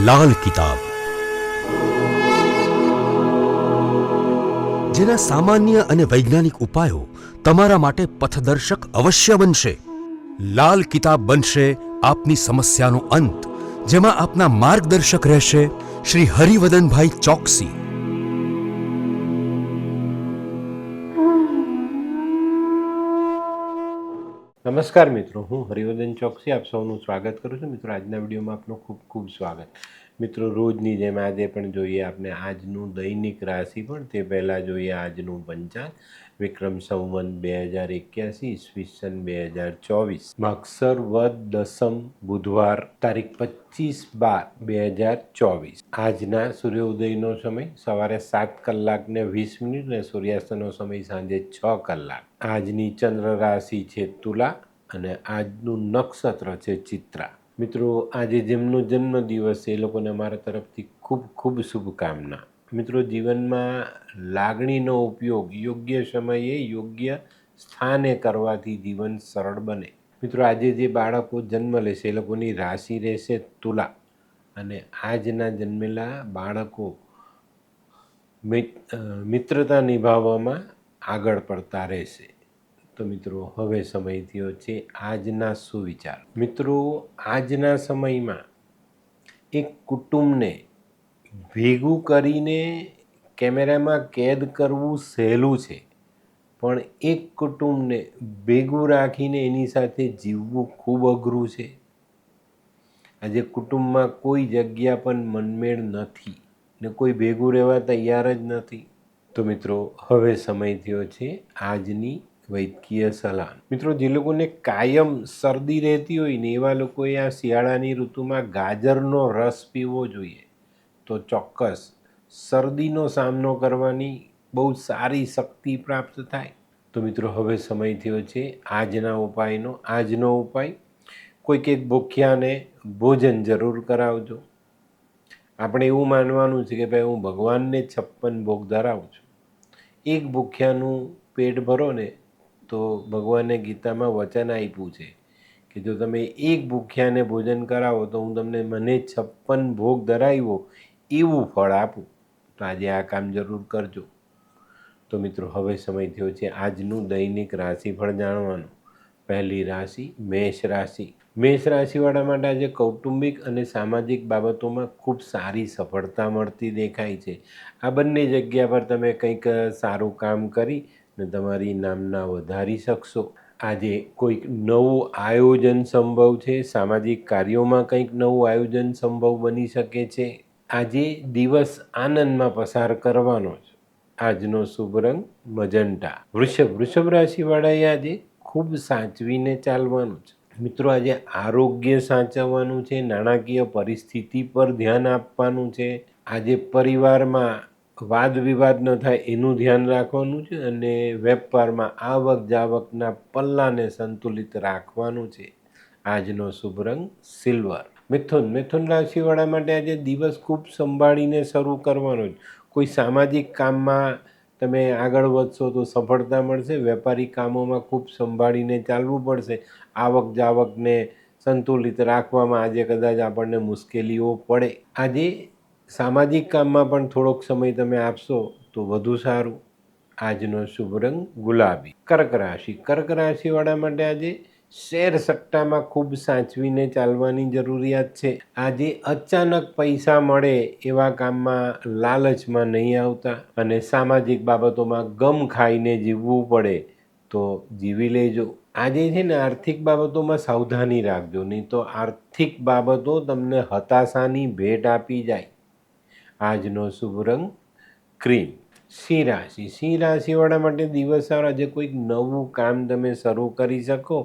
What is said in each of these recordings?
લાલ કિતાબ, જેના સામાન્ય અને વૈજ્ઞાનિક ઉપાયો તમારા માટે પથદર્શક અવશ્ય બનશે. લાલ કિતાબ બનશે આપની સમસ્યાનો અંત, જેમાં આપના માર્ગદર્શક રહેશે શ્રી હરિવદનભાઈ ચોકસી. નમસ્કાર મિત્રો, હું હરિવર્ધન ચોકસી આપ સૌનું સ્વાગત કરું છું. મિત્રો, આજના વિડીયોમાં આપનું ખૂબ ખૂબ સ્વાગત. મિત્રો, રોજની જેમ આજે પણ જોઈએ આપણે આજનું દૈનિક રાશિ, પણ તે પહેલાં જોઈએ આજનું પંચાંગ. વિક્રમ સંવત 2081 ઈસવીસન 2024 મક્ષર વદ દસમ બુધવાર તારીખ 25/12/2024. આજના સૂર્યોદયનો સમય સવારે 7 કલાક ને 20 મિનિટ અને સૂર્યાસ્તનો સમય સાંજે 6 કલાક. આજની ચંદ્ર રાશિ છે તુલા અને આજનું નક્ષત્ર છે ચિત્રા. મિત્રો, આજે જેમનો જન્મદિવસ છે એ લોકોને મારા તરફથી ખૂબ ખૂબ શુભકામના. મિત્રો, જીવનમાં લાગણીનો ઉપયોગ યોગ્ય સમયે યોગ્ય સ્થાને કરવાથી જીવન સરળ બને. મિત્રો, આજે જે બાળકો જન્મ લેશે એ લોકોની રાશિ રહેશે તુલા, અને આજના જન્મેલા બાળકો મિત્રતા નિભાવવામાં આગળ પડતા રહેશે. તો મિત્રો, હવે સમય થયો છે આજના સુવિચાર. મિત્રો, આજના સમયમાં એક કુટુંબને ભેગું કરીને કેમેરામાં કેદ કરવું સહેલું છે, પણ એક કુટુંબને ભેગું રાખીને એની સાથે જીવવું ખૂબ અઘરું છે. આજે કુટુંબમાં કોઈ જગ્યા પણ મનમેળ નથી ને કોઈ ભેગું રહેવા તૈયાર જ નથી. તો મિત્રો, હવે સમય થયો છે આજની વૈદ્યકીય સલાહ. મિત્રો, જે લોકોને કાયમ શરદી રહેતી હોય ને એવા લોકોએ આ શિયાળાની ઋતુમાં ગાજરનો રસ પીવો જોઈએ, તો ચોક્કસ શરદીનો સામનો કરવાની બહુ સારી શક્તિ પ્રાપ્ત થાય. તો મિત્રો, હવે સમય થયો છે આજના ઉપાયનો. આજનો ઉપાય, કોઈક એક ભૂખ્યાને ભોજન જરૂર કરાવજો. આપણે એવું માનવાનું છે કે ભાઈ હું ભગવાનને 56 ભોગ ધરાવું છું. એક ભૂખ્યાનું પેટ ભરો ને તો ભગવાને ગીતામાં વચન આપ્યું છે કે જો તમે એક ભૂખ્યાને ભોજન કરાવો તો હું તમને મને 56 ભોગ ધરાવ્યો એવું ફળ આપું. તો આજે આ કામ જરૂર કરજો. તો મિત્રો, હવે સમય થયો છે આજનું દૈનિક રાશિફળ જાણવાનું. પહેલી રાશિ મેષ રાશિ. મેષ રાશિવાળા માટે આજે કૌટુંબિક અને સામાજિક બાબતોમાં ખૂબ સારી સફળતા મળતી દેખાય છે. આ બંને જગ્યા પર તમે કંઈક સારું કામ કરી ને તમારી નામના વધારી શકશો. આજે કોઈક નવું આયોજન સંભવ છે. સામાજિક કાર્યોમાં કંઈક નવું આયોજન સંભવ બની શકે છે. આજે દિવસ આનંદમાં પસાર કરવાનો છે. આજનો શુભ રંગ મજંટા. વૃષભ રાશિવાળાએ આજે ખૂબ સાચવીને ચાલવાનું છે. મિત્રો, આજે આરોગ્ય સાચવવાનું છે. નાણાકીય પરિસ્થિતિ પર ધ્યાન આપવાનું છે. આજે પરિવારમાં વાદ વિવાદ ન થાય એનું ધ્યાન રાખવાનું છે અને વેપારમાં આવક જાવકના પલ્લાને સંતુલિત રાખવાનું છે. આજનો શુભ રંગ સિલ્વર. મિથુન રાશિવાળા માટે આજે દિવસ ખૂબ સંભાળીને શરૂ કરવાનો છે. કોઈ સામાજિક કામમાં તમે આગળ વધશો તો સફળતા મળશે. વેપારી કામોમાં ખૂબ સંભાળીને ચાલવું પડશે. આવક જાવકને સંતુલિત રાખવામાં આજે કદાચ આપણને મુશ્કેલીઓ પડે. આજે સામાજિક કામમાં પણ થોડોક સમય તમે આપશો તો વધુ સારું. આજનો શુભ રંગ ગુલાબી. કર્ક રાશિવાળા માટે આજે શેર સટ્ટામાં ખૂબ સાચવીને ચાલવાની જરૂરિયાત છે. આજે અચાનક પૈસા મળે એવા કામમાં લાલચમાં નહીં આવતા અને સામાજિક બાબતોમાં ગમ ખાઈને જીવવું પડે તો જીવી લેજો. આજે છે ને આર્થિક બાબતોમાં સાવધાની રાખજો, નહીં તો આર્થિક બાબતો તમને હતાશાની ભેટ આપી જાય. આજનો શુભ રંગ ક્રીમ. સિંહ રાશિવાળા માટે દિવસ સારો. આજે કોઈક નવું કામ તમે શરૂ કરી શકો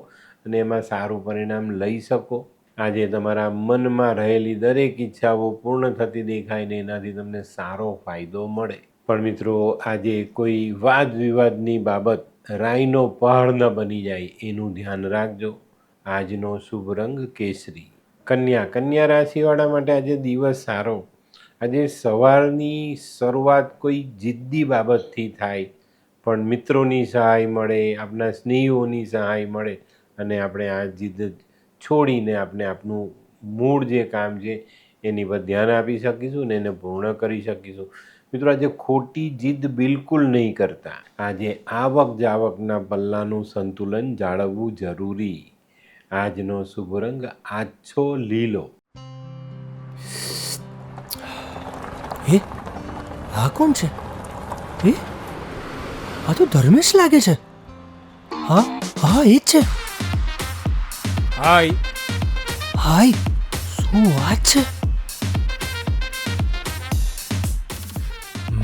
અને એમાં સારું પરિણામ લઈ શકો. આજે તમારા મનમાં રહેલી દરેક ઈચ્છાઓ પૂર્ણ થતી દેખાય ને એનાથી તમને સારો ફાયદો મળે. પણ મિત્રો, આજે કોઈ વાદ વિવાદની બાબત રાઈનો પહાડ ન બની જાય એનું ધ્યાન રાખજો. આજનો શુભ રંગ કેસરી. કન્યા રાશિવાળા માટે આજે દિવસ સારો. આજે સવારની શરૂઆત કોઈ જિદ્દી બાબતથી થાય, પણ મિત્રોની સહાય મળે, આપણા સ્નેહીઓની સહાય મળે અને આપણે આ જિદ્દ છોડીને આપણે આપણું મૂળ જે કામ છે એની પર ધ્યાન આપી શકીશું ને એને પૂર્ણ કરી શકીશું. મિત્રો આજે ખોટી જીદ બિલકુલ નહીં કરતા. આજે આવક જાવકના પલ્લાનું સંતુલન જાળવવું જરૂરી. આજનો શુભ રંગ આછો લીલો. એ આ કોણ છે? એ આ તો ધર્મેશ લાગે છે. હા હા એ જ છે. હાય. હાય, શું વાત છે?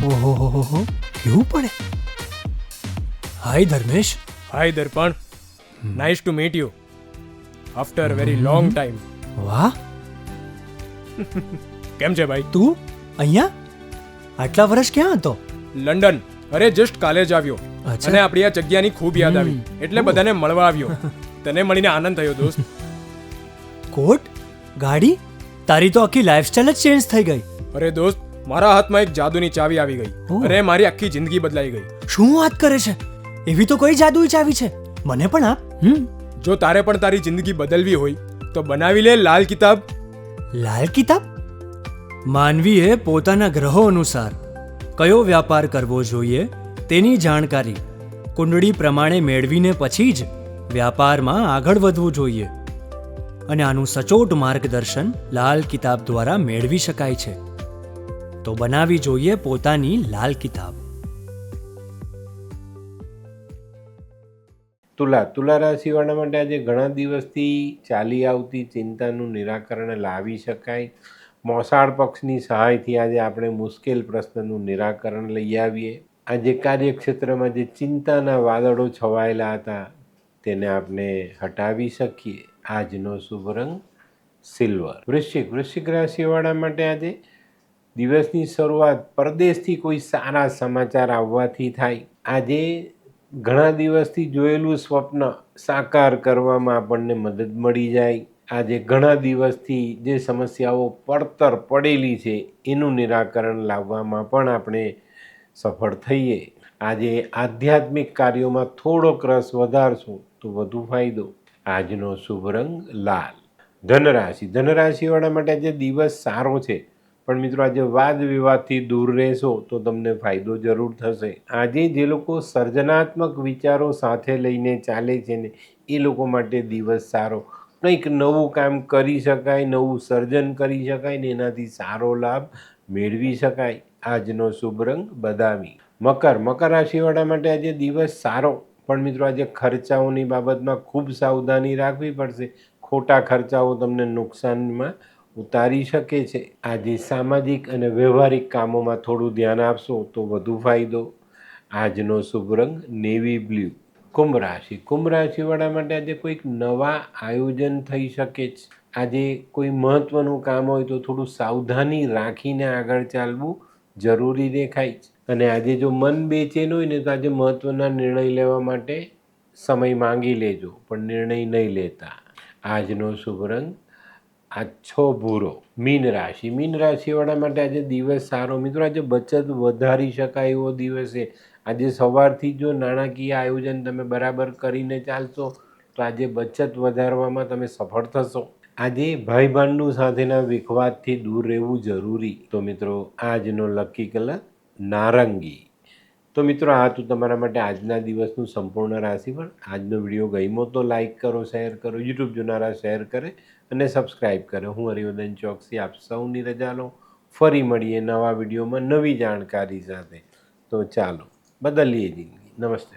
ઓહો, કેવું પડે? Hi Dharmesh. Hi Darpan. Nice to meet you after very long time. વાહ, કેમ છે ભાઈ? તું અહીંયા આટલા વર્ષ ક્યાં હતો? લંડન. અરે જસ્ટ કાલે જ આવ્યો અચ્છા. અને આપણી આ જગ્યાની ખૂબ યાદ આવી એટલે બધાને મળવા આવ્યો. તને મળીને આનંદ થયો દોસ્ત. કોટ, ગાડી, તારી તો આખી લાઈફસ્ટાઈલ જ ચેન્જ થઈ ગઈ. અરે દોસ્ત, મારા હાથમાં એક જાદુની ચાવી આવી ગઈ ઓહ. અને મારી આખી જિંદગી બદલાઈ ગઈ. શું વાત કરે છે? એવી તો કોઈ જાદુઈ ચાવી છે, મને પણ આપ. જો તારે પણ તારી જિંદગી બદલવી હોય તો બનાવી લે લાલ કિતાબ. લાલ કિતાબ? માનવીએ પોતાના ગ્રહો અનુસાર કયો વ્યાપાર કરવો જોઈએ તેની જાણકારી કુંડળી પ્રમાણે મેળવીને પછી જ વ્યાપારમાં આગળ વધવું જોઈએ. અને આનું સચોટ માર્ગદર્શન લાલ કિતાબ દ્વારા મેળવી શકાય છે. તો બનાવી જોઈએ પોતાની લાલ કિતાબ. તુલા રાશિવાળા માટે આજે ઘણા દિવસથી ચાલી આવતી ચિંતાનું નિરાકરણ લાવી શકાય. મોસાળ પક્ષની સહાયથી આજે આપણે મુશ્કેલ પ્રશ્નનું નિરાકરણ લઈ આવીએ. આજે કાર્યક્ષેત્રમાં જે ચિંતાના વાદળો છવાયેલા હતા તેને આપણે હટાવી શકીએ. આજનો શુભ રંગ સિલ્વર. વૃશ્ચિક રાશિવાળા માટે આજે દિવસની શરૂઆત પરદેશથી કોઈ સારા સમાચાર આવવાથી થાય. આજે ઘણા દિવસથી જોયેલું સ્વપ્ન સાકાર કરવામાં આપણને મદદ મળી જાય. આજે ઘણા દિવસથી જે સમસ્યાઓ પડતર પડેલી છે એનું નિરાકરણ લાવવામાં પણ આપણે સફળ થઈએ. આજે આધ્યાત્મિક કાર્યોમાં થોડોક રસ વધારશું તો વધુ ફાયદો. આજનો શુભ રંગ લાલ. ધનરાશિવાળા માટે આજે દિવસ સારો છે, પણ મિત્રો આજે વાદ વિવાદથી દૂર રહેશો તો તમને ફાયદો જરૂર થશે. આજે જે લોકો સર્જનાત્મક વિચારો સાથે લઈને ચાલે છે ને એ લોકો માટે દિવસ સારો. કંઈક નવું કામ કરી શકાય, નવું સર્જન કરી શકાય ને એનાથી સારો લાભ મેળવી શકાય. આજનો શુભ રંગ બદામી. મકર રાશિવાળા માટે આજે દિવસ સારો, પણ મિત્રો આજે ખર્ચાઓની બાબતમાં ખૂબ સાવધાની રાખવી પડશે. ખોટા ખર્ચાઓ તમને નુકસાનમાં ઉતારી શકે છે. આજે સામાજિક અને વ્યવહારિક કામોમાં થોડું ધ્યાન આપશો તો વધુ ફાયદો. આજનો શુભ રંગ નેવી બ્લુ. કુંભ રાશિવાળા માટે આજે કોઈક નવા આયોજન થઈ શકે છે. આજે કોઈ મહત્વનું કામ હોય તો થોડું સાવધાની રાખીને આગળ ચાલવું જરૂરી દેખાય છે. અને આજે જો મન બેચેન હોય ને તો આજે મહત્વના નિર્ણય લેવા માટે સમય માંગી લેજો, પણ નિર્ણય નહીં લેતા. આજનો શુભ રંગ આછો ભૂરો. મીન રાશિવાળા માટે આજે દિવસ સારો. મિત્રો આજે બચત વધારી શકાય એવો દિવસ છે. આજે સવારથી જો નાણાકીય આયોજન તમે બરાબર કરીને ચાલશો તો આજે બચત વધારવામાં તમે સફળ થશો. આજે ભાઈ ભાંડુ સાથેના વિખવાદથી દૂર રહેવું જરૂરી. તો મિત્રો આજનો લકી કલર નારંગી. તો મિત્રો આ તો તમારા માટે આજના દિવસનું સંપૂર્ણ રાશિફળ. આજનો વિડીયો ગમ્યો તો લાઈક કરો, શેર કરો, યુટ્યુબ જોનારા શેર કરે અને સબસ્ક્રાઈબ કરે. હું હરિવર્ધન ચોકસી આપ સૌની રજા લો. ફરી મળીએ નવા વિડીયોમાં નવી જાણકારી સાથે. તો ચાલો બદલીએ જિંદગી. નમસ્તે.